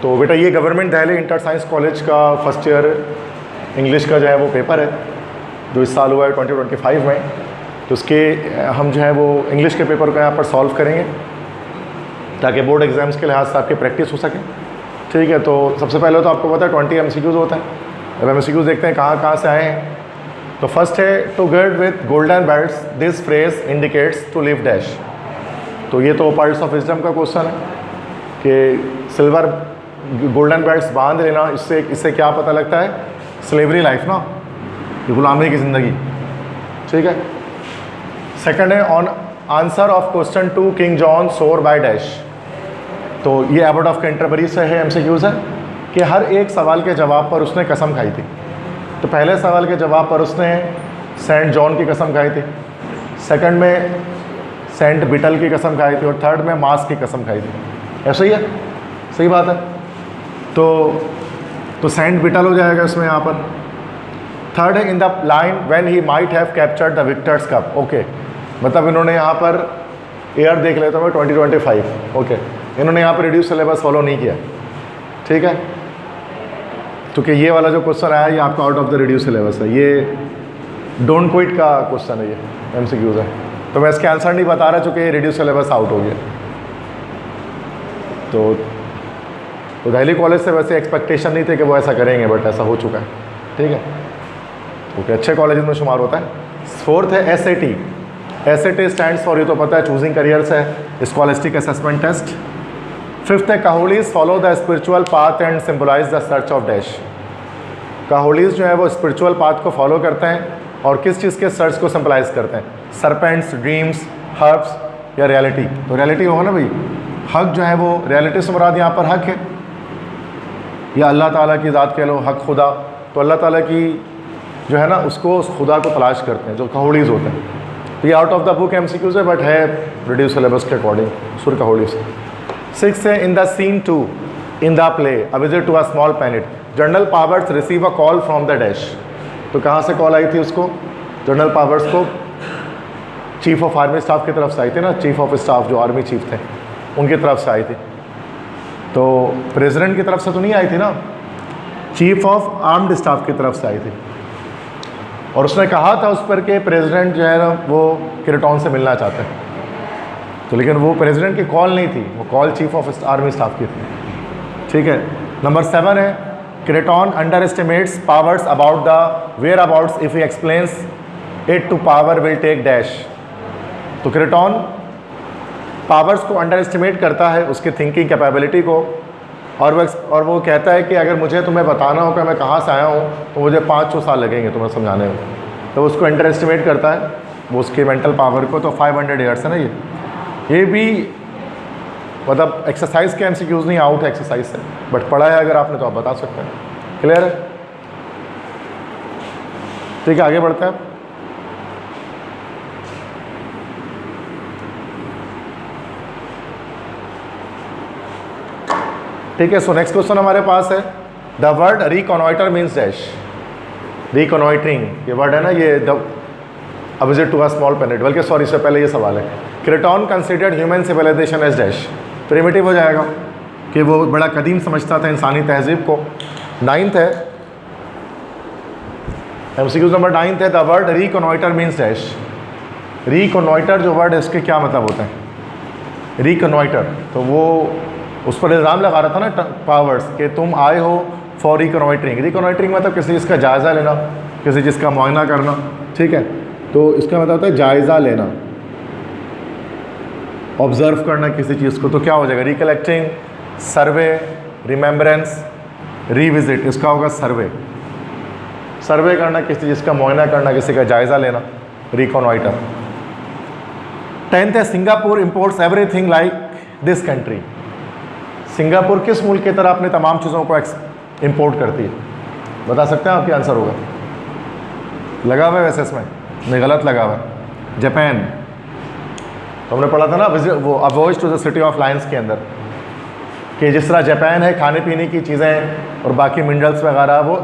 तो बेटा ये government Delhi inter science college का फर्स्ट ईयर इंग्लिश का जो है वो पेपर है जो इस साल हुआ है 2025 में। तो उसके हम जो है वो इंग्लिश के पेपर को यहाँ पर सॉल्व करेंगे ताकि बोर्ड एग्जाम्स के लिहाज से आपकी प्रैक्टिस हो सके। ठीक है, तो सबसे पहले तो आपको पता है 20 MCQs होता है। अब MCQs देखते हैं कहाँ कहाँ से आए हैं। तो फर्स्ट है to get with golden belts this phrase indicates to live dash. तो ये तो पर्ल्स ऑफ विजडम का क्वेश्चन है कि सिल्वर गोल्डन बेल्ट्स बांध लेना, इससे क्या पता लगता है? स्लेवरी लाइफ ना, गुलामी की ज़िंदगी। ठीक है। सेकंड है on answer of question 2 king John सोर बाय डैश। तो ये एबर्ट ऑफ कैंटरबरी से है, MCQs है कि हर एक सवाल के जवाब पर उसने कसम खाई थी। तो पहले सवाल के जवाब पर उसने सेंट जॉन की कसम खाई थी, सेकंड में सेंट बिटल की कसम खाई थी और थर्ड में मास की कसम खाई थी। ऐसा ही है, सही बात है। तो सेंट बिटल हो जाएगा इसमें यहाँ पर। थर्ड है in the line when he might have captured the Victus cup. Okay, मतलब इन्होंने यहाँ पर ईयर देख लेता हूँ 2025। ओके, इन्होंने यहाँ पर रिड्यूस सिलेबस फॉलो नहीं किया। ठीक है, क्योंकि ये वाला जो क्वेश्चन आया ये आपका out of the reduce syllabus है। ये डोंट क्विट का क्वेश्चन है, ये MCQs है। तो मैं इसके आंसर नहीं बता रहा चूँकि ये रिड्यूस सिलेबस आउट हो गया। तो दिल्ली कॉलेज से वैसे एक्सपेक्टेशन नहीं थे कि वो ऐसा करेंगे, बट ऐसा हो चुका है। ठीक है, ओके, अच्छे कॉलेज में शुमार होता है। फोर्थ है SAT। SAT स्टैंड्स फॉर, ये तो पता है, चूजिंग करियर्स है, स्कॉलिस्टिक असेसमेंट टेस्ट। फिफ्थ है काहोलीज follow the spiritual path and symbolise the search of dash. काहोलीज जो है वो स्पिरिचुअल पाथ को फॉलो करते हैं और किस चीज़ के सर्च को सिम्बलाइज करते हैं? सरपेंट्स, ड्रीम्स, हर्ब्स या रियलिटी। तो रियलिटी होगा ना भाई, हक जो है वो रियलिटी से मुराद यहाँ पर हक है या अल्लाह ताला की ज़ात कह लो, हक खुदा। तो अल्लाह ताला की जो है ना उसको, उस खुदा को तलाश करते हैं जो काहोलीज होते हैं। तो ये out of the book MCQs है, बट है रिड्यूस सिलेबस के अकॉर्डिंग सुर काहोलीज। 6 है in the scene 2 in the play a visit to a small planet General Powers receive a call from the dash. तो कहाँ से कॉल आई थी उसको? जनरल पावर्स को चीफ ऑफ आर्मी स्टाफ की तरफ से आई थी ना, चीफ ऑफ स्टाफ जो आर्मी चीफ थे उनकी तरफ से आई थी। तो प्रेसिडेंट की तरफ से तो नहीं आई थी ना, चीफ ऑफ आर्म्ड स्टाफ की तरफ से आई थी। और उसने कहा था उस पर कि प्रेसिडेंट जो है ना वो क्रेटॉन से मिलना चाहते हैं। तो लेकिन वो प्रेसिडेंट की कॉल नहीं थी, वो call chief of army staff की थी। ठीक है। नंबर 7 है Kreton underestimates Powers about the whereabouts if he explains it to Powers will take dash. तो क्रेटॉन पावर्स को अंडर एस्टिमेट करता है, उसकी थिंकिंग कैपेबिलिटी को, और वो कहता है कि अगर मुझे तुम्हें बताना हो कि मैं कहाँ से आया हूँ तो मुझे 500 साल लगेंगे तुम्हें समझाने में। तो उसको अंडर एस्टिमेट करता है वो उसकी मेंटल पावर को। तो 500 ईयर्स है ना ये भी मतलब एक्सरसाइज के MCQs नहीं, आउट है एक्सरसाइज से, बट पढ़ा है अगर आपने तो आप बता सकते हैं। क्लियर है? ठीक है, आगे बढ़ते हैं। ठीक है, सो नेक्स्ट क्वेश्चन हमारे पास है the word reconnoiter means dash. Reconnoitering ये वर्ड है ना, ये the a visit to a small planet, बल्कि सॉरी इससे पहले ये सवाल है Kreton considered human civilization as dash. Primitive हो जाएगा कि वो बड़ा कदीम समझता था इंसानी तहजीब को। 9th है MCQ नंबर 9th है the word reconnoiter means dash. रिकॉनॉइटर जो वर्ड है इसके क्या मतलब होता है? रिकॉनॉइटर तो वो उस पर इल्ज़ाम लगा रहा था ना पावर्स कि तुम आए हो फॉर रिकॉनॉइटरिंग। रिकॉनॉइटरिंग मतलब किसी चीज़ का जायज़ा लेना, किसी चीज़ का मुआयना करना। ठीक है, तो इसका मतलब होता है जायज़ा लेना, ऑब्ज़र्व करना किसी चीज़ को। तो क्या हो जाएगा? रिकलेक्टिंग, सर्वे, रिमेम्बरेंस, रीविजिट। इसका होगा सर्वे। सर्वे करना, किसी चीज़ का मुआयना करना, किसी का जायज़ा लेना, रिकॉनॉइटर। 10th है Singapore imports everything like this country. Singapore किस मुल्क की तरह अपने तमाम चीज़ों को इंपोर्ट करती है? बता सकते हैं? आपके आंसर होगा। लगा हुआ है वैसे इसमें नहीं, गलत लगा हुआ है। जापान। तो हमने पढ़ा था ना वो a voyage to the city of lions के अंदर कि जिस तरह जापान है खाने पीने की चीज़ें और बाकी मिनरल्स वगैरह वो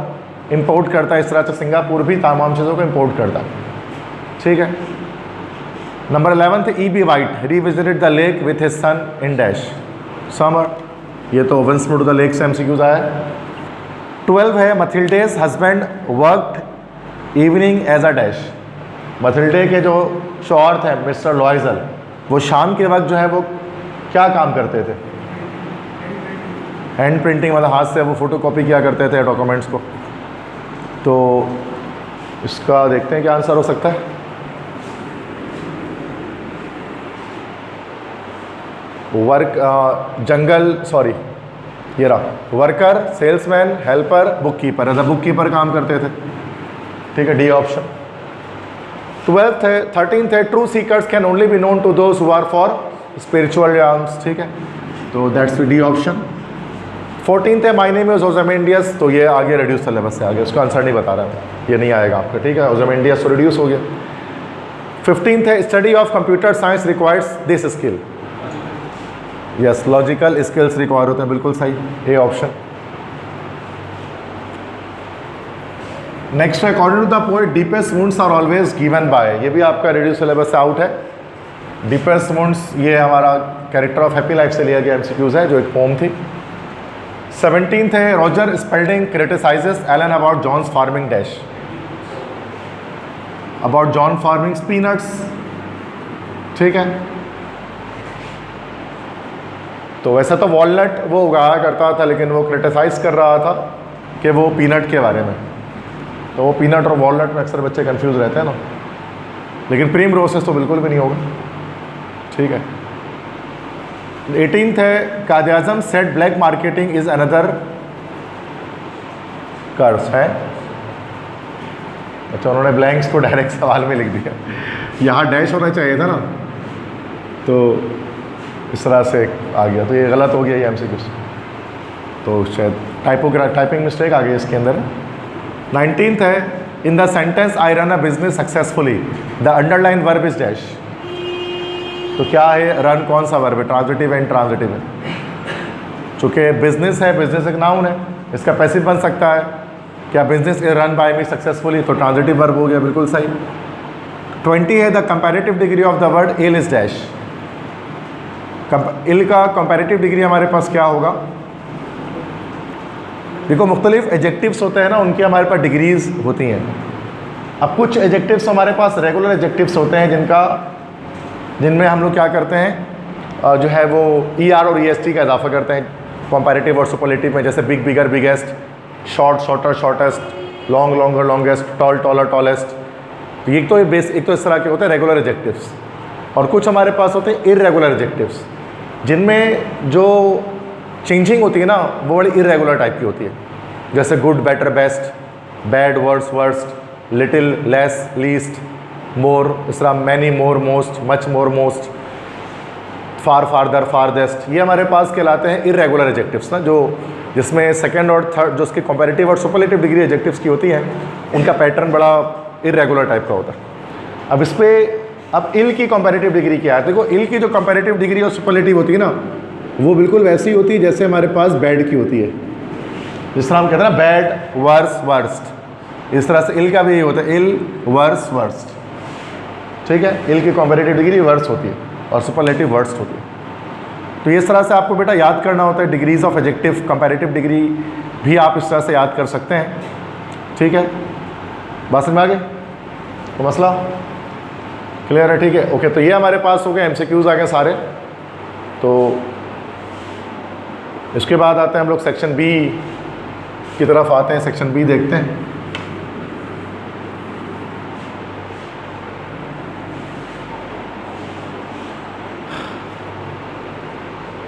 इंपोर्ट करता है, इस तरह से सिंगापुर भी तमाम चीज़ों को इंपोर्ट करता है। ठीक है। Number 11 E.B. White revisited the lake with his son in dash summer. ये तो once more to the lake से एमसीक्यूज आया है। 12 है Mathilde's husband worked evening as a dash. Mathilde के जो शौहर थे मिस्टर लॉयजल, वो शाम के वक्त जो है वो क्या काम करते थे? हैंड प्रिंटिंग, मतलब हाथ से वो फोटोकॉपी किया करते थे डॉक्यूमेंट्स को। तो इसका देखते हैं क्या आंसर हो सकता है। वर्क जंगल, सॉरी ये रहा, worker, salesman, helper, bookkeeper. As a bookkeeper काम करते थे, ठीक है, डी ऑप्शन। 12th है, 13th है, true seekers can only be known to those who are for spiritual realms, ठीक है, तो दैट्स डी ऑप्शन। 14th है, माय नेम इज ओजामेंडियस, तो ये आगे रिड्यूस सिलेबस से आगे, उसका आंसर नहीं बता रहा मैं, ये नहीं आएगा आपका, ठीक है, ओजामेंडियस तो रिड्यूस हो गया। 15th है, study of computer science requires this skill. Yes, logical skills require होते हैं, बिल्कुल सही, ए ऑप्शन। नेक्स्ट है, according to the poet deepest wounds are always given by. ये भी आपका रिड्यूस सिलेबस से आउट है। डीपेस्ट वुंड्स ये हमारा कैरेक्टर ऑफ हैप्पी लाइफ से लिया गया एमसीक्यूज है, जो एक पोम थी। 17th है, Roger Spalding criticises Alan about John's farming dash. About John farming peanuts, ठीक है। तो वैसे तो वॉलनट वो उगाया करता था, लेकिन वो क्रिटिसाइज कर रहा था कि वो पीनट के बारे में, तो वो पीनट और वॉलनट में अक्सर बच्चे कंफ्यूज रहते हैं ना, लेकिन प्रीम रोसेस तो बिल्कुल भी नहीं होगा, ठीक है। 18th है, कादियाज़म said black marketing is another curse है। अच्छा, उन्होंने ब्लैंक्स को डायरेक्ट सवाल में लिख दिया, यहाँ डैश होना चाहिए था ना, तो इस तरह से आ गया, तो ये गलत हो गया ये एमसीक्यू, तो शायद टाइपिंग मिस्टेक आ गई इसके अंदर। 19th है, in the sentence I run a business successfully the underline verb is dash. तो क्या है, रन कौन सा वर्ब है? ट्रांजिटिव है, इनट्रांजिटिव है। चूँकि बिजनेस है, बिजनेस एक नाउन है, इसका पैसिव बन सकता है, क्या business is run by me successfully, तो ट्रांजिटिव वर्ब हो गया, बिल्कुल सही। 20 है, the comparative degree of the word ill is dash. Ill का कंपैरेटिव डिग्री हमारे पास क्या होगा? देखो, मुख्तलिफ एडजेक्टिव्स होते हैं ना, उनकी हमारे पास डिग्रीज होती हैं। अब कुछ एडजेक्टिव्स हमारे पास रेगुलर एडजेक्टिव्स होते हैं जिनमें हम लोग क्या करते हैं, जो है वो ER और EST का इजाफा करते हैं कंपैरेटिव और सुपरलेटिव में, जैसे big, bigger, biggest, short, shorter, shortest, long, longer, longest, tall, taller, tallest. एक तो इस तरह के होते हैं रेगुलर एडजेक्टिव्स, और कुछ हमारे पास होते हैं इरेगुलर एडजेक्टिव्स, जिनमें जो चेंजिंग होती है ना, वो बड़ी इरेगुलर टाइप की होती है, जैसे good, better, best, bad, worse, worst, little, less, least, more, इस तरह many, more, most, much more, most, far, farther, farthest. ये हमारे पास कहलाते हैं इरेगुलर एडजेक्टिव्स ना, जो जिसमें सेकंड और थर्ड जो उसके कंपैरेटिव और सुपरलेटिव डिग्री एडजेक्टिव्स की होती हैं, उनका पैटर्न बड़ा इरेगुलर टाइप का होता है। अब इस पर अब इल की कंपैरेटिव डिग्री क्या है? देखो, इल की जो कंपैरेटिव डिग्री और सुपरलेटिव होती है ना, वो बिल्कुल वैसी होती है जैसे हमारे पास बैड की होती है। जिस तरह हम कहते हैं ना, बैड, वर्स, वर्स्ट, इस तरह से इल का भी यही होता है, इल, वर्स, वर्स्ट, ठीक है। इल की कंपैरेटिव डिग्री वर्स होती है और सुपरलेटिव वर्स्ट होती है। तो इस तरह से आपको बेटा याद करना होता है, degrees of adjective, comparative degree भी आप इस तरह से याद कर सकते हैं, ठीक है। बात समझ में आ गई? तो मसला क्लियर है, ठीक है, ओके। तो ये हमारे पास हो गए, एमसीक्यूज आ गए सारे। तो इसके बाद आते हैं हम लोग सेक्शन बी की तरफ आते हैं, सेक्शन बी देखते हैं।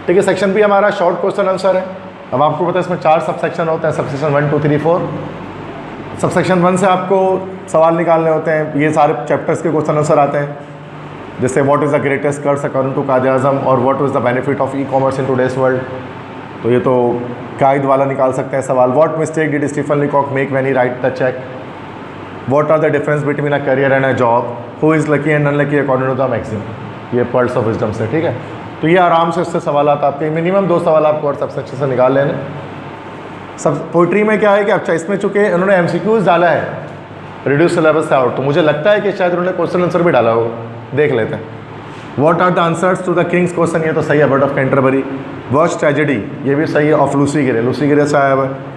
ठीक है, सेक्शन बी हमारा शॉर्ट क्वेश्चन आंसर है। अब आपको पता है इसमें 4 सब सेक्शन होते हैं, सब सेक्शन 1, 2, 3, 4। सब सेक्शन 1 से आपको सवाल निकालने होते हैं, ये सारे चैप्टर्स के क्वेश्चन आंसर आते हैं, जैसे what is the greatest curse according to कादियाज़म, और what is the benefit of e commerce in today's world. तो ये तो कायद वाला निकाल सकते हैं सवाल। What mistake did Stephen Leacock make when he write the cheque, what are the difference between a career and a job, who is lucky and unlucky according to the maxim. ये पर्ल्स ऑफ विजडम से, ठीक है। तो ये आराम से इससे सवाल आपके मिनिमम 2 सवाल आपको और सब सेक्शन से निकाल लेने। सब पोइट्री में क्या है कि अच्छा, इसमें चूँकि उन्होंने एमसीक्यूज डाला है रिड्यूस सिलेबस से आउट, तो मुझे लगता है कि शायद उन्होंने क्वेश्चन आंसर भी डाला होगा, देख लेते हैं। What are the answers to the king's question, ये तो सही है, bird of Canterbury. Worst tragedy, ये भी सही है, ऑफ लूसी गिरे, लूसी गिरे से आया हुआ है।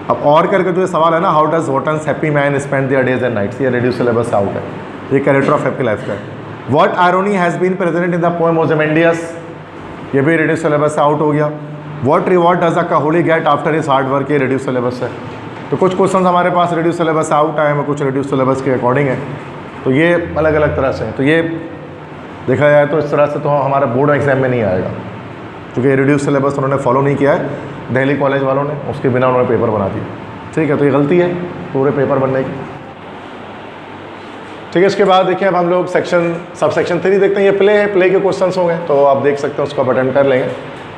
अब और करके जो सवाल है ना, how does Wotton's happy man spend their days and nights, ये रेड्यूस सिलेबस से आउट है, ये कैरेक्टर ऑफ हैप्पी लाइफ का है। What irony has been present in the poem Ozymandias, ये भी रेड्यूस सिलेबस से आउट हो गया। व्हाट रिवॉर्ड डज अ काहुली get after his hard work, ये रेड्यूस सिलेबस है। तो कुछ क्वेश्चन हमारे पास रेड्यूस सिलेबस से आउट आए हैं, कुछ रेड्यूस सिलेबस के अकॉर्डिंग है, तो ये अलग अलग तरह से। तो ये देखा जाए तो इस तरह से तो हमारा बोर्ड एग्जाम में नहीं आएगा, क्योंकि रेड्यूस सिलेबस उन्होंने फॉलो नहीं किया है दिल्ली कॉलेज वालों ने, उसके बिना उन्होंने पेपर बना दिया। ठीक है, तो ये गलती है पूरे पेपर बनने की। ठीक है, इसके बाद देखिए अब हम लोग सब सेक्शन 3 देखते हैं। ये प्ले है, प्ले के क्वेश्चंस होंगे, तो आप देख सकते हैं, उसको आप अटेंड कर लेंगे,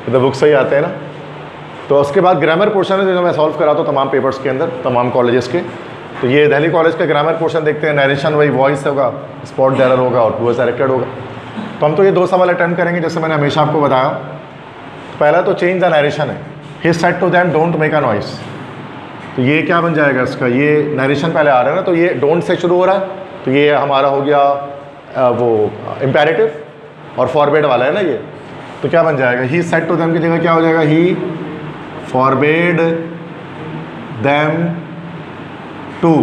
तो बुक से ही आते हैं ना। तो उसके बाद ग्रामर पोर्शन है जो मैं सॉल्व कराता हूँ तमाम पेपर्स के अंदर, तमाम कॉलेजेस के। तो ये दिल्ली कॉलेज का ग्रामर पोर्शन देखते हैं। नरेशन वही वॉइस होगा, स्पॉट एरर होगा और वॉइस डायरेक्टेड होगा। तो हम तो ये 2 सवाल अटेंड करेंगे, जैसे मैंने हमेशा आपको बताया। पहला तो चेंज द नरेशन है, he said to them don't make a noise. तो ये क्या बन जाएगा इसका, ये नरेशन पहले आ रहा है ना, तो ये डोंट से शुरू हो रहा है, तो ये हमारा हो गया वो इम्पेरेटिव और फॉरबेड वाला है ना ये। तो क्या बन जाएगा, ही सेड टू देम की जगह क्या हो जाएगा, ही फॉरबेड देम टू।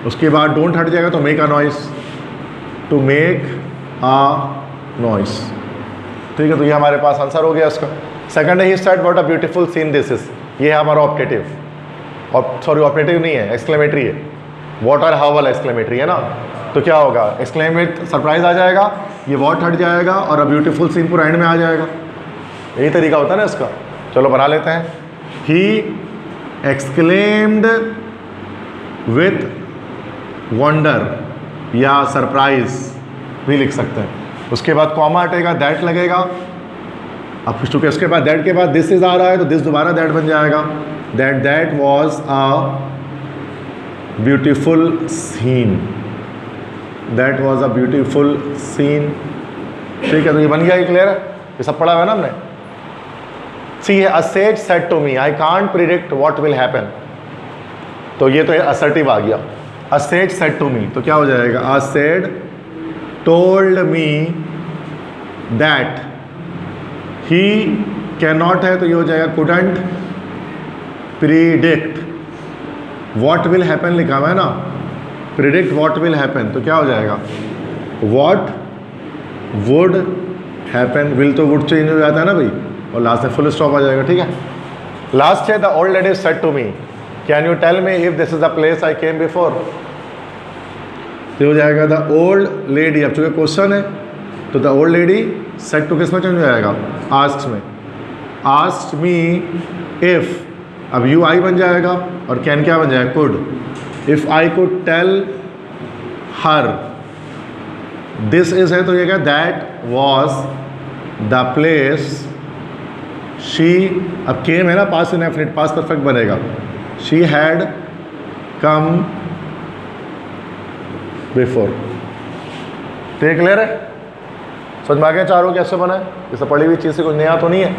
उसके बाद डोंट हट जाएगा तो make a noise, to make a noise. ठीक है, तो ये हमारे पास आंसर हो गया इसका। सेकंड है, he said what a beautiful seen this is, ये है हमारा ऑप्टेटिव, और सॉरी ऑप्टेटिव नहीं है, एक्सक्लेमेटरी है। वॉट और हाउ वाला एक्सक्लेमेटरी है ना, तो क्या होगा, एक्सक्लेमेट सरप्राइज आ जाएगा, ये वॉट हट जाएगा और अ ब्यूटीफुल सीन पूरा एंड में आ जाएगा। यही तरीका होता है ना इसका। चलो बना लेते हैं, ही एक्सक्लेम्ड विथ वंडर या सरप्राइज भी लिख सकते हैं। उसके बाद कॉमा हटेगा, दैट लगेगा। अब चूँकि उसके बाद दैट के बाद दिस इज आ रहा है, तो दिस दोबारा दैट बन जाएगा, that was a beautiful scene, that was a beautiful scene. ठीक है, तो ये बन गया, ये क्लियर है, ये सब पढ़ा हुआ है ना हमने। सी है, a sage said to me I can't predict what will happen, तो ये तो असर्टिव आ गया। A sage said to me, तो क्या हो जाएगा, a said told me that he can not है, तो ये हो जाएगा couldn't predict what will happen लिखा हुआ है ना, प्रिडिक्ट व्हाट विल हैपन, तो क्या हो जाएगा, व्हाट वुड हैपन। विल तो वुड चेंज हो जाता है ना भाई, और लास्ट में फुल स्टॉप आ जाएगा। ठीक है, लास्ट है, the old lady said to me can you tell me if this is the place I came before, तो हो जाएगा द ओल्ड लेडी। अब चूँकि क्वेश्चन है तो the old lady said to किस में चेंज हो जाएगा, आस्क्ड में, आस्क्ड मी इफ, अब यू आई बन जाएगा और कैन क्या बन जाएगा, could. If I could tell her this is है, तो ये क्या, that was the place she, अब केम है ना, पास्ट इंडेफिनिट, पास्ट परफेक्ट बनेगा, शी हैड कम बिफोर। तो ये क्लियर है, समझ में आ गया चारों कैसे बना है। जैसे पढ़ी हुई चीज़ से कुछ नया तो नहीं है,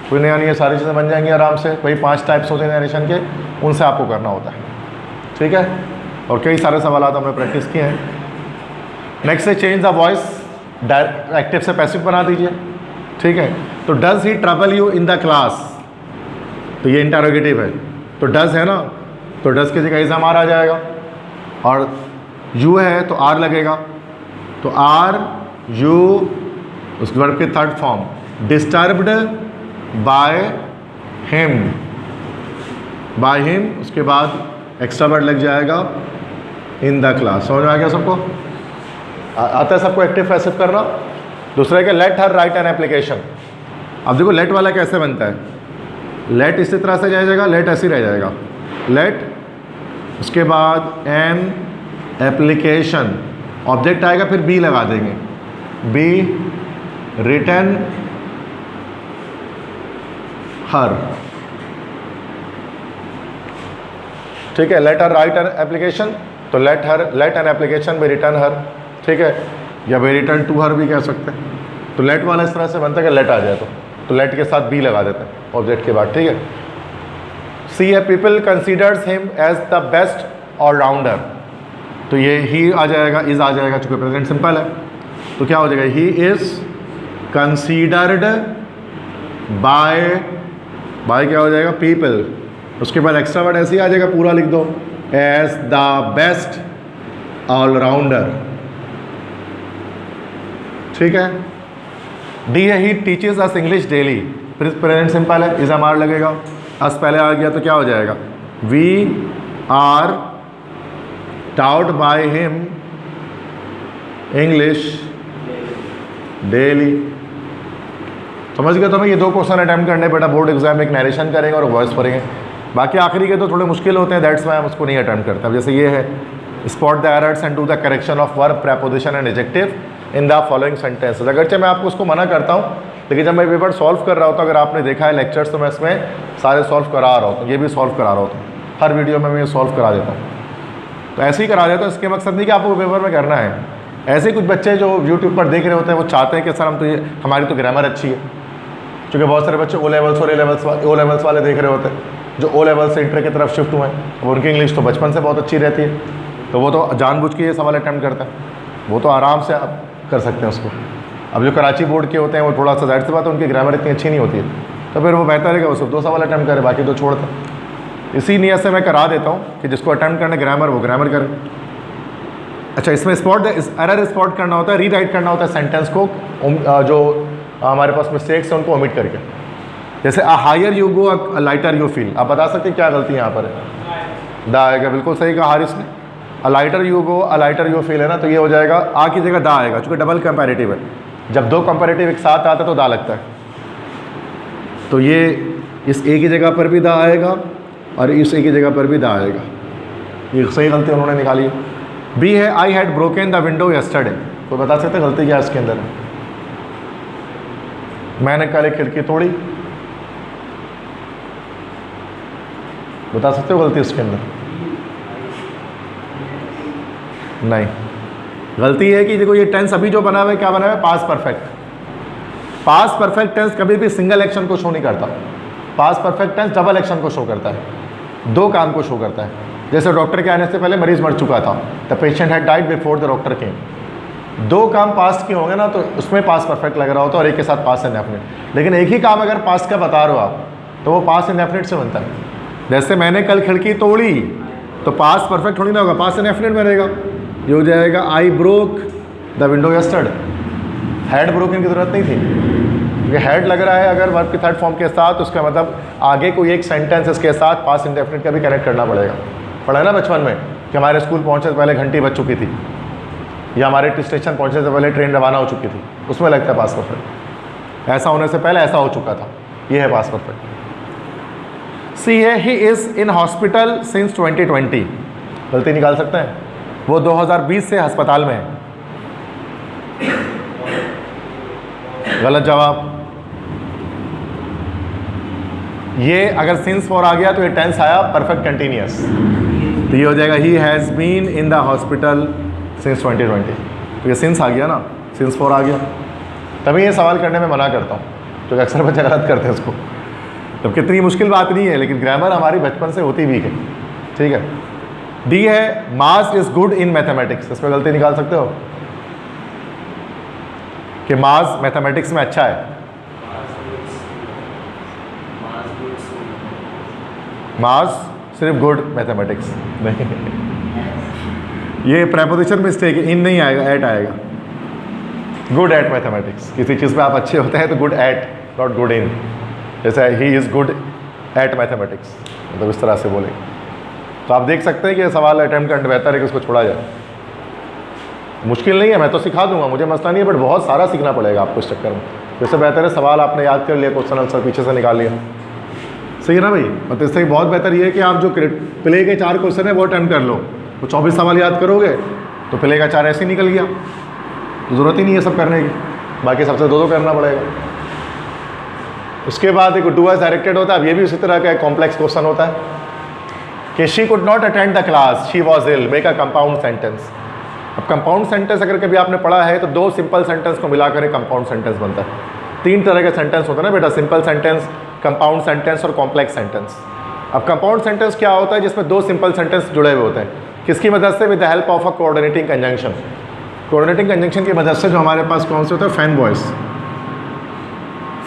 कोई नया नहीं है, सारी चीज़ें बन जाएंगी आराम से। वही 5 टाइप्स होते हैं नरेशन के, उनसे आपको करना होता है। ठीक है, और कई सारे सवाल हमने प्रैक्टिस किए हैं। नेक्स्ट है, चेंज द वॉइस, एक्टिव से पैसिव बना दीजिए। ठीक है, तो does he trouble you in the class, तो ये इंटरोगेटिव है, तो डज है ना, तो डज की जगह इज हमारा आ जाएगा, और यू है तो आर लगेगा, तो आर यू उस वर्ब के third form, disturbed by him, by him, उसके बाद एक्स्ट्रा वर्ड लग जाएगा इन द क्लास। समझ में आ गया सबको, आता है सबको एक्टिव पैसिव करना। दूसरा है कि late her write an application. अब देखो लेट वाला कैसे बनता है, लेट इसी तरह से जाएगा, लेट ऐसे रह जाएगा, लेट उसके बाद एन एप्लीकेशन, ऑब्जेक्ट आएगा, फिर बी लगा देंगे, बी रिटन हर। ठीक है, let her write an application, तो let an application be return her. ठीक है, या बी रिटर्न टू हर भी कह सकते हैं। तो लेट वाला इस तरह से बनता है कि लेट आ जाए तो लेट के साथ बी लगा देते हैं ऑब्जेक्ट के बाद। ठीक है, सी है, people considers him as the best allrounder, तो ये ही आ जाएगा, इज आ जाएगा, चूँकि प्रेजेंट सिंपल है, तो क्या हो जाएगा, he is considered by, by क्या हो जाएगा, पीपल। उसके बाद एक्स्ट्रा वर्ड ऐसे ही आ जाएगा, पूरा लिख दो, एज द बेस्ट ऑलराउंडर। ठीक है। डी है he teaches us English daily, present simple है, इज एम आर लगेगा, अस पहले आ गया तो क्या हो जाएगा, we are taught by him English daily. समझ गए? तो मैं ये 2 क्वेश्चन अटैम्प्ट करने बेटा बोर्ड एग्जाम में, एक नरेशन करेंगे और वॉइस पढ़ेंगे। बाकी आखिरी के तो थोड़े मुश्किल होते हैं, दैट्स वाई हम उसको नहीं अटैम्प्ट करते। अब जैसे ये है, spot the errors and do the correction of verb, preposition and adjective in the following sentences. अगरचे मैं आपको उसको मना करता हूँ, लेकिन जब मैं पेपर सॉल्व कर रहा होता हूँ, अगर आपने देखा है लेक्चर्स, तो मैं इसमें सारे सॉल्व करा रहा हूँ, ये भी सॉल्व करा रहा होता हूँ, हर वीडियो में मैं ये सॉल्व करा देता हूँ। तो ऐसे ही करा देता हूँ, इसके मकसद नहीं कि आपको पेपर में करना है। ऐसे ही कुछ बच्चे जो यूट्यूब पर देख रहे होते हैं, वो चाहते हैं कि सर हम तो ये, हमारी तो ग्रामर अच्छी है, क्योंकि बहुत सारे बच्चे ओ लेवल्स और ओ लेवल्स वाले देख रहे होते हैं, जो ओ लेवल से इंटर की तरफ शिफ्ट हुए हैं, अब उनकी इंग्लिश तो बचपन से बहुत अच्छी रहती है, तो वो तो जानबूझ के ये सवाल अटैम्प्ट करते हैं, वो तो आराम से आप कर सकते हैं उसको। अब जो कराची बोर्ड के होते हैं, वो थोड़ा सा जाहिर सी बात है उनकी ग्रामर इतनी अच्छी नहीं होती है, तो फिर वो बेहतर है कि वो सिर्फ 2 सवाल अटैम्प्ट करे, बाकी 2 छोड़ दें। इसी नीयत से मैं करा देता हूँ कि जिसको अटैम्प्ट करना ग्रामर, वो ग्रामर करे। अच्छा, इसमें स्पॉट एरर स्पॉट करना होता है, रीराइट करना होता है सेंटेंस को, जो हमारे पास मिस्टेक्स हैं उनको ओमिट करके। जैसे a higher you go a lighter you feel, आप बता सकते हैं क्या गलती यहाँ पर है? दा आएगा, बिल्कुल सही कहा हारिस ने। अ lighter you go a lighter you feel है ना, तो ये हो जाएगा आ की जगह दा आएगा, चूँकि डबल कंपैरेटिव है। जब 2 कंपैरेटिव एक साथ आता है तो दा लगता है, तो ये इस ए की जगह पर भी दा आएगा और इस ए की जगह पर भी दा आएगा। ये सही गलती उन्होंने निकाली। बी है I had broken the window yesterday, तो बता सकते हैं गलती क्या है इसके अंदर? मैंने कल एक खिड़की तोड़ी, बता सकते हो गलती इसके अंदर? नहीं, गलती है कि देखो ये टेंस अभी जो बना हुआ है, क्या बना हुआ है? Past perfect. Past perfect tense कभी भी सिंगल एक्शन को शो नहीं करता, past perfect tense double action को शो करता है, 2 काम को शो करता है। जैसे डॉक्टर के आने से पहले मरीज मर चुका था, the patient had died before the doctor केम। 2 काम पास्ट के होंगे ना, तो उसमें पास्ट परफेक्ट लग रहा होता है, और एक के साथ पास्ट इंडेफिनिट। लेकिन एक ही काम अगर पास्ट का बता रहे हो आप, तो वो पास्ट इंडेफिनिट से बनता है। जैसे मैंने कल खिड़की तोड़ी, तो पास्ट परफेक्ट थोड़ी ना होगा, पास्ट इंडेफिनिट बनेगा। ये हो जाएगा I broke the window yesterday. Had broken की जरूरत नहीं थी, क्योंकि हैड लग रहा है अगर वर्ब के थर्ड फॉर्म के साथ, उसका मतलब आगे कोई एक सेंटेंस इसके साथ पास्ट इंडेफिनिट का भी कनेक्ट करना पड़ेगा। पढ़ा ना बचपन में कि हमारे स्कूल पहुंचने से पहले घंटी बज चुकी थी, या हमारे स्टेशन पहुंचने से पहले ट्रेन रवाना हो चुकी थी, उसमें लगता है पास्ट परफेक्ट। ऐसा होने से पहले ऐसा हो चुका था, ये है पास्ट परफेक्ट। सी है he is in hospital since 2020, गलती निकाल सकते हैं, वो 2020 से अस्पताल में है। गलत जवाब। ये अगर सिंस फॉर आ गया तो ये टेंस आया परफेक्ट कंटिन्यूअस, तो ये हो जाएगा he has been in the hospital since 2020। तो ये सिंस आ गया ना, सिंस फॉर आ गया, तभी ये सवाल करने में मना करता हूँ, क्योंकि अक्सर बच्चे गलत करते हैं इसको। तो कितनी मुश्किल बात नहीं है, लेकिन ग्रामर हमारी बचपन से होती भी है। ठीक है। डी है mass is good in mathematics, इसमें गलती निकाल सकते हो कि मास मैथमेटिक्स में अच्छा है। मास सिर्फ गुड मैथमेटिक्स नहीं, ये प्रेपोजिशन मिस्टेक है, इन नहीं आएगा, एट आएगा। गुड एट मैथमेटिक्स, किसी चीज़ में आप अच्छे होते हैं तो good at, not good in. जैसे he is good at mathematics, मतलब इस तरह से बोले। तो आप देख सकते हैं कि सवाल अटैम्प्ट करना बेहतर है कि उसको छोड़ा जाए। मुश्किल नहीं है, मैं तो सिखा दूंगा, मुझे मसला नहीं है, बट बहुत सारा सीखना पड़ेगा आपको इस चक्कर में। जैसे बेहतर है सवाल आपने याद कर लिया, क्वेश्चन आंसर पीछे से निकाल लिया, सही है ना भाई? मतलब इससे बहुत बेहतर ये है कि आप जो प्ले के 4 क्वेश्चन है वो अटैम्प्ट कर लो, वो 24 सवाल याद करोगे तो प्ले का 4 ऐसे ही निकल गया, तो ज़रूरत ही नहीं है सब करने की, बाकी सबसे 2-2 करना पड़ेगा। उसके बाद एक डू एज डायरेक्टेड होता है। अब ये भी उसी तरह का एक कॉम्प्लेक्स क्वेश्चन होता है कि she could not attend the class, she was ill, make a compound sentence. अब कंपाउंड सेंटेंस अगर कभी आपने पढ़ा है तो 2 सिंपल सेंटेंस को मिलाकर एक कंपाउंड सेंटेंस बनता है। 3 तरह के सेंटेंस होते हैं ना बेटा, सिंपल सेंटेंस, कंपाउंड सेंटेंस और कॉम्प्लेक्स सेंटेंस। अब कंपाउंड सेंटेंस क्या होता है? जिसमें 2 सिंपल सेंटेंस जुड़े हुए होते हैं, किसकी मदद से? With the help of a coordinating conjunction. Coordinating conjunction की मदद से जो हमारे पास कौन से होता है? Fan voice.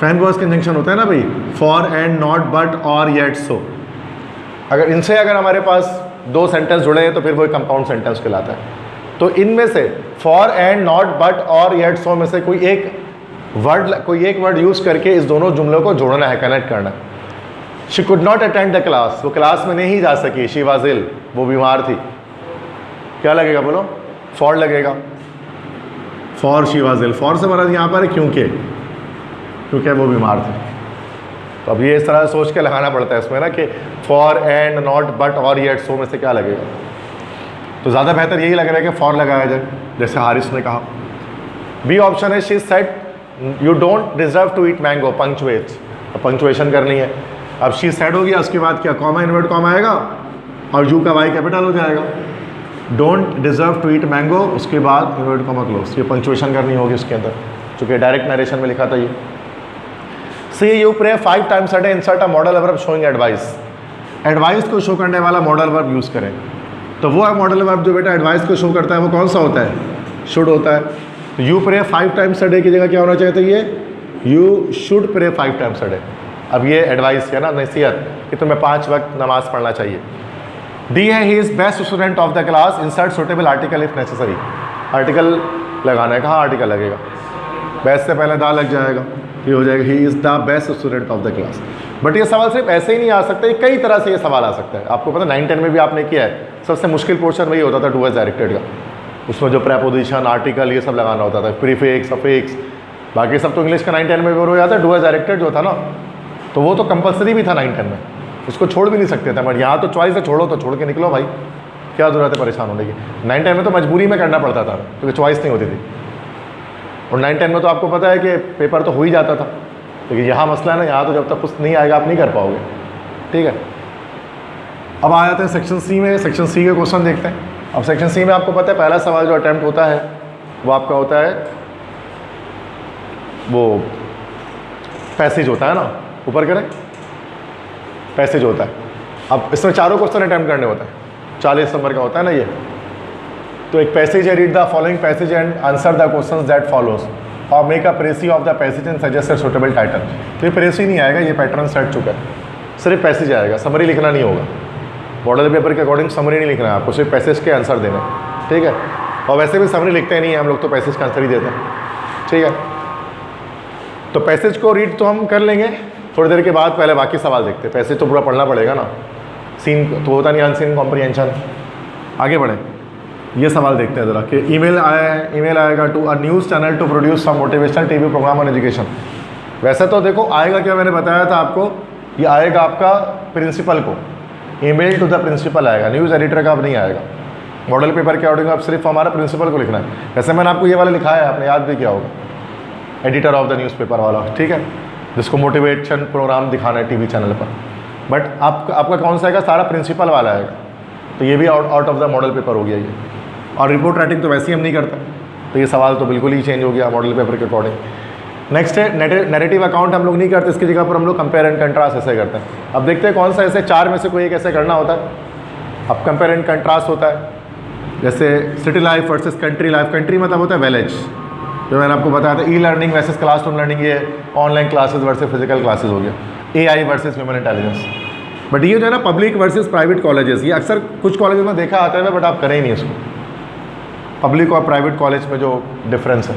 Fan Gauss conjunction होता है ना भाई, फॉर एंड नॉट बट और येट सो। अगर इनसे अगर हमारे पास दो सेंटेंस जुड़े हैं तो फिर वो एक कंपाउंड सेंटेंस कहलाता है। तो इनमें से फॉर एंड नॉट बट और येट सो में से कोई एक वर्ड यूज़ करके इस दोनों जुमलों को जोड़ना है, कनेक्ट करना है। She could not attend the class, वो क्लास में नहीं जा सकी। शी वाज इल, वो बीमार थी। क्या लगेगा बोलो? फॉर लगेगा। For she was ill, for से मरद यहाँ पर है क्योंकि वो बीमार थे। तो अब ये इस तरह सोच के लगाना पड़ता है इसमें ना कि फॉर एंड नॉट बट और येट सो में से क्या लगेगा। तो ज़्यादा बेहतर यही लग रहा है कि फॉर लगाया जाए, जैसे हारिस ने कहा। बी ऑप्शन है she said you don't deserve to eat mango, punctuate, अब पंक्चुएशन करनी है। अब शी सेड हो गया, उसके बाद क्या, कॉमा इन्वर्ट कॉमा आएगा और यू का वाई कैपिटल हो जाएगा। Don't deserve to eat mango, उसके बाद इन्वर्ट कॉमा क्लोज, ये पंक्चुएशन करनी होगी उसके अंदर, चूँकि डायरेक्ट नरेशन में लिखा था ये। C you pray 5 times a day, insert a modal verb showing advice. Advice को शो करने वाला मॉडल वर्ब यूज़ करें। तो वो मॉडल वर्ब जो बेटा एडवाइस को शो करता है वो कौन सा होता है? शुड होता है। तो you pray 5 times a day की जगह क्या होना चाहिए था? ये you should pray 5 times a day। अब ये एडवाइस है ना, नसीहत कि तुम्हें 5 वक्त नमाज पढ़ना चाहिए। डी है he is best student of the class, insert suitable article if necessary. Article लगाना है, कहाँ आर्टिकल लगेगा? बेस्ट से पहले दा लग जाएगा, ये हो जाएगा he is the best student of the class. But ये सवाल सिर्फ ऐसे ही नहीं आ सकता, कई तरह से ये सवाल आ सकता है। आपको पता 9-10 में भी आपने किया है, सबसे मुश्किल पोर्शन वही होता था टूवर्ड्स डायरेक्टेड का। उसमें जो प्रेपोजिशन, आर्टिकल, ये सब लगाना होता था, प्रीफिक्स, अफिक्स, बाकी सब तो इंग्लिश का 9-10 में भी हो जाता है। टूवर्ड्स डायरेक्टेड जो था ना, तो वो तो कंपलसरी भी था 9-10 में, उसको छोड़ भी नहीं सकते थे। बट यहाँ तो चॉइस है, छोड़ो तो छोड़ के निकलो भाई, क्या ज़रूरत है परेशान होने की। 9-10 में तो मजबूरी में करना पड़ता था क्योंकि चॉइस नहीं होती थी। और 9-10 में तो आपको पता है कि पेपर तो हो ही जाता था, लेकिन यहाँ मसला है ना, यहाँ तो जब तक कुछ नहीं आएगा आप नहीं कर पाओगे। ठीक है, अब आ जाते हैं सेक्शन सी में। सेक्शन सी के क्वेश्चन देखते हैं। अब सेक्शन सी में आपको पता है पहला सवाल जो अटैम्प्ट होता है वो आपका होता है, वो पैसेज होता है ना, ऊपर करें, पैसेज होता है। अब इसमें चारों क्वेश्चन अटैम्प्ट करने होता है, 40 नंबर का होता है ना ये। तो एक पैसेज है, read the following passage and answer the questions that follows और make a precis of the passage and suggest a suitable title. तो ये प्रेसी नहीं आएगा, ये पैटर्न सेट चुका है, सिर्फ पैसेज आएगा, समरी लिखना नहीं होगा। मॉडल पेपर के अकॉर्डिंग समरी नहीं लिखना है आपको, सिर्फ पैसेज के आंसर देने। ठीक है, और वैसे भी समरी लिखते नहीं है हम लोग, तो पैसेज का आंसर ही देते हैं। ठीक है, तो पैसेज को रीड तो हम कर लेंगे थोड़ी देर के बाद, पहले बाकी सवाल देखते हैं। पैसेज तो पूरा पढ़ना पड़ेगा ना, सीन तो होता नहीं, अनसीन कॉम्प्रिहेंशन। आगे बढ़े, ये सवाल देखते हैं ज़रा कि ईमेल आया है, ईमेल आएगा to a news channel to produce some motivational TV program on education. वैसे तो देखो आएगा क्या, मैंने बताया था आपको, ये आएगा आपका प्रिंसिपल को, ईमेल टू द प्रिंसिपल आएगा, न्यूज़ एडिटर का अब नहीं आएगा। मॉडल पेपर के अकॉर्डिंग अब सिर्फ हमारा प्रिंसिपल को लिखना है। वैसे मैंने आपको ये वाला लिखा है, आपने याद भी किया होगा, एडिटर ऑफ द न्यूज़पेपर वाला। ठीक है, जिसको मोटिवेशन प्रोग्राम दिखाना है टीवी चैनल पर। बट आपका कौन सा आएगा? सारा प्रिंसिपल वाला आएगा। तो ये भी out of the model paper हो गया ये। और रिपोर्ट राइटिंग तो वैसे ही हम नहीं करते, तो ये सवाल तो बिल्कुल ही चेंज हो गया मॉडल पेपर के अकॉर्डिंग। नेक्स्ट है नैरेटिव अकाउंट हम लोग नहीं करते, इसकी जगह पर हम लोग कंपेयर एंड कंट्रास्ट ऐसे करते हैं। अब देखते हैं कौन सा ऐसे 4 में से कोई एक ऐसे करना होता है। अब कंपेयर एंड कंट्रास्ट होता है, जैसे city life versus country life. Country मतलब होता है विलेज, जो मैंने आपको बताया था। E learning versus classroom learning, ये online classes versus physical classes हो गया। AI versus human intelligence. But ये जो है ना पब्लिक वर्सेस प्राइवेट कॉलेजेस, ये अक्सर कुछ कॉलेज में देखा आता है, बट आप करें ही नहीं इसको, पब्लिक और प्राइवेट कॉलेज में जो डिफरेंस है।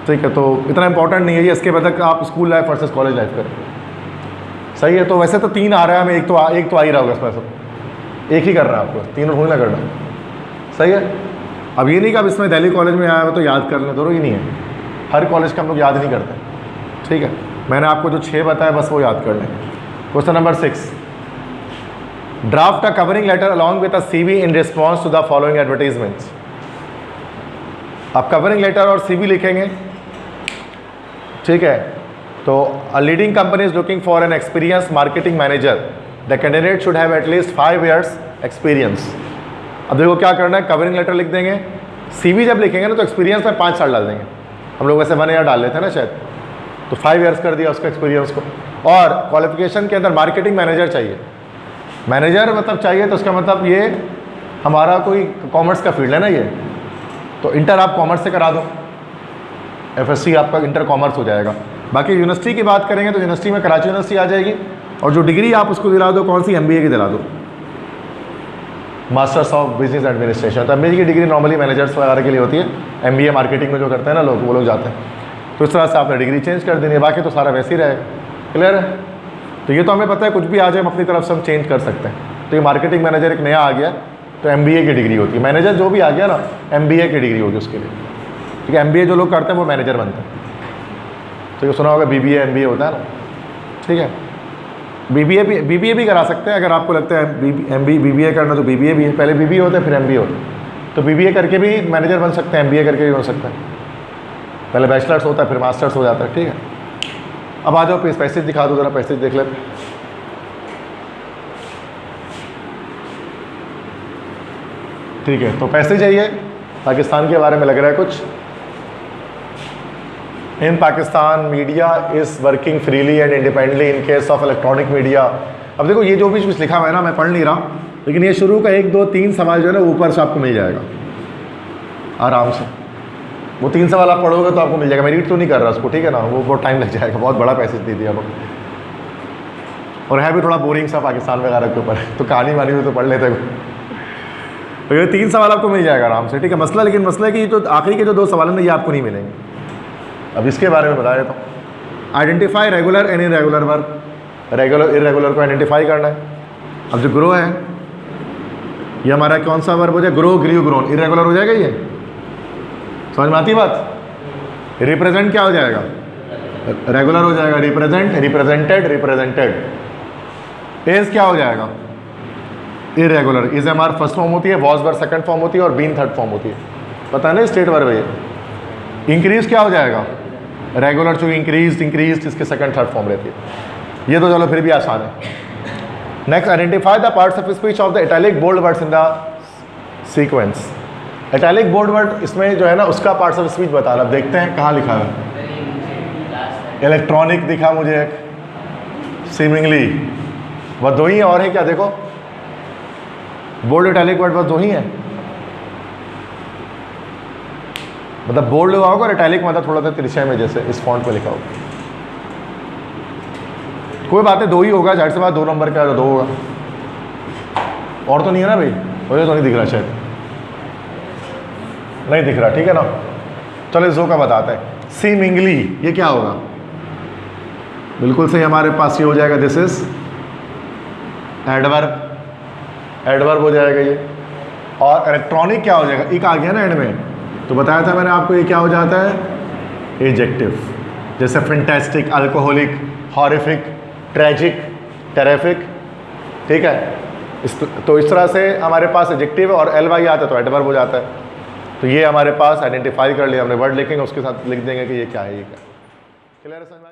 ठीक है, तो इतना इंपॉर्टेंट नहीं है ये, इसके बाद आप school life versus college life करें। सही है, तो वैसे तो 3 आ रहा है हमें, एक तो आ ही रहा होगा इसमें, सब एक ही कर रहा है आपको, 3 भूल ना करना। सही है, अब ये नहीं कि अब इसमें दिल्ली कॉलेज में आया हो तो याद कर लें, जरूरी नहीं है। हर कॉलेज का हम लोग याद नहीं करते। ठीक है, मैंने आपको जो 6 बताया बस वो याद कर लें। Question number 6, draft a covering letter along with a CV in response to the following advertisements. आप कवरिंग लेटर और CV लिखेंगे। ठीक है, तो a leading company is looking for an experience marketing manager, the candidate should have at least 5 years experience. अब देखो क्या करना है, कवरिंग लेटर लिख देंगे, CV जब लिखेंगे ना तो एक्सपीरियंस में 5 साल डाल देंगे। हम लोग वैसे 1 year डाल लेते हैं ना शायद, तो 5 years कर दिया उसका एक्सपीरियंस को। और क्वालिफिकेशन के अंदर मार्केटिंग मैनेजर चाहिए। मैनेजर मतलब चाहिए तो उसका मतलब ये हमारा कोई कॉमर्स का फील्ड है ना ये, तो इंटर आप कॉमर्स से करा दो, FSC आपका इंटर कॉमर्स हो जाएगा। बाकी यूनिवर्सिटी की बात करेंगे तो यूनिवर्सिटी में कराची यूनिवर्सिटी आ जाएगी, और जो डिग्री आप उसको दिला दो कौन सी, MBA की दिला दो, मास्टर्स ऑफ बिजनेस एडमिनिस्ट्रेशन। तो MBA की डिग्री नॉर्मली मैनेजर्स वगैरह के लिए होती है, MBA मार्केटिंग में जो करते हैं ना लोग, वो लोग जाते हैं। तो इस तरह से आपने डिग्री चेंज कर देनी है, बाकी तो सारा वैसे ही रहेगा। क्लियर है? तो ये तो हमें पता है, कुछ भी आ जाए हम अपनी तरफ से हम चेंज कर सकते हैं। तो ये मार्केटिंग मैनेजर एक नया आ गया तो MBA की डिग्री होती है, मैनेजर जो भी आ गया ना MBA की डिग्री होगी उसके लिए। ठीक है, MBA जो लोग करते हैं वो मैनेजर बनते हैं। तो ये सुना होगा BBA MBA होता है ना, ठीक है। BBA भी करा सकते हैं अगर आपको लगता है BBA करना, तो BBA भी है, पहले BBA होता है फिर MBA होता है। तो BBA करके भी मैनेजर बन सकते हैं, MBA करके भी बन सकते हैं। पहले बैचलर्स होता है फिर मास्टर्स हो जाता है। ठीक है, अब आ जाओ पैसेज दिखा दो, ज़रा पैसेज देख लेते हैं। ठीक है, तो पैसेज है ये पाकिस्तान के बारे में लग रहा है कुछ। In Pakistan media is working freely and independently in case of electronic media. अब देखो ये जो भी कुछ लिखा हुआ है ना, मैं पढ़ नहीं रहा, लेकिन ये शुरू का 1 2 3 सवाल जो है ना ऊपर से आपको मिल जाएगा आराम से। वो 3 सवाल आप पढ़ोगे तो आपको मिल जाएगा। मैं रीड तो नहीं कर रहा उसको, ठीक है ना, वो बहुत टाइम लग जाएगा, बहुत बड़ा पैसेज दे दिया लोग, और है भी थोड़ा बोरिंग सा पाकिस्तान वगैरह के ऊपर, तो कहानी वानी में तो पढ़ लेते हैं। तो ये 3 सवाल आपको मिल जाएगा आराम से। ठीक है, मसला लेकिन मसला है कि तो आखिरी के जो 2 सवाल हैं ना ये आपको नहीं मिलेंगे। अब इसके बारे में बता देता हूँ। Identify regular and irregular work, regular irregular को आइडेंटिफाई करना है। अब जो ग्रो है ये हमारा कौन सा वर्ब हो जाए, ग्रो ग्रीव ग्रोन, इरेगुलर हो जाएगा ये, समझ में आती बात। रिप्रेजेंट क्या हो जाएगा, रेगुलर हो जाएगा, रिप्रेजेंट रिप्रेजेंटेड रिप्रेजेंटेड। इज क्या हो जाएगा, इरेगुलर। इज हमारा फर्स्ट फॉर्म होती है, वॉज वर्ब सेकंड फॉर्म होती है, और बीन थर्ड फॉर्म होती है, पता है ना, स्टेट वर्ब है ये। इंक्रीज क्या हो जाएगा, रेगुलर, जो इंक्रीज इसके सेकंड थर्ड फॉर्म रहती है। ये तो चलो फिर भी आसान है। Next, identify the parts of speech of the italic bold words in the sequence. Italic bold word इसमें जो है ना उसका पार्ट्स ऑफ स्पीच बताना। अब देखते हैं कहाँ लिखा है। इलेक्ट्रॉनिक दिखा मुझे एक, सीमिंगली, वह 2 ही है, और है क्या, देखो बोल्ड इटैलिक वर्ड बस 2 ही है, मतलब बोल्ड हुआ होगा और इटैलिक मतलब थोड़ा सा तिरछा में जैसे इस फॉन्ट पे लिखा होगा। कोई बात है, 2 ही होगा, जाहिर सी बात 2 नंबर का 2 होगा, और तो नहीं है ना भाई, मुझे तो नहीं दिख रहा, शायद नहीं दिख रहा, ठीक है ना। चलो इस 2 का बताते हैं। सीमिंगली ये क्या होगा, बिल्कुल सही, हमारे पास ये हो जाएगा, दिस इज एडवर्ब, एडवर्ब हो जाएगा ये। और इलेक्ट्रॉनिक क्या हो जाएगा, एक आ गया ना एंड में, तो बताया था मैंने आपको ये क्या हो जाता है, एडजेक्टिव, जैसे fantastic, alcoholic, horrific, tragic, terrific, ठीक है। तो इस तरह से हमारे पास एडजेक्टिव और LY आता है तो एडवर्ब हो जाता है। तो ये हमारे पास आइडेंटिफाई कर लिया हमने, वर्ड लिखेंगे उसके साथ लिख देंगे कि ये क्या है, ये क्या है। क्लियर है, समझ में आ गया।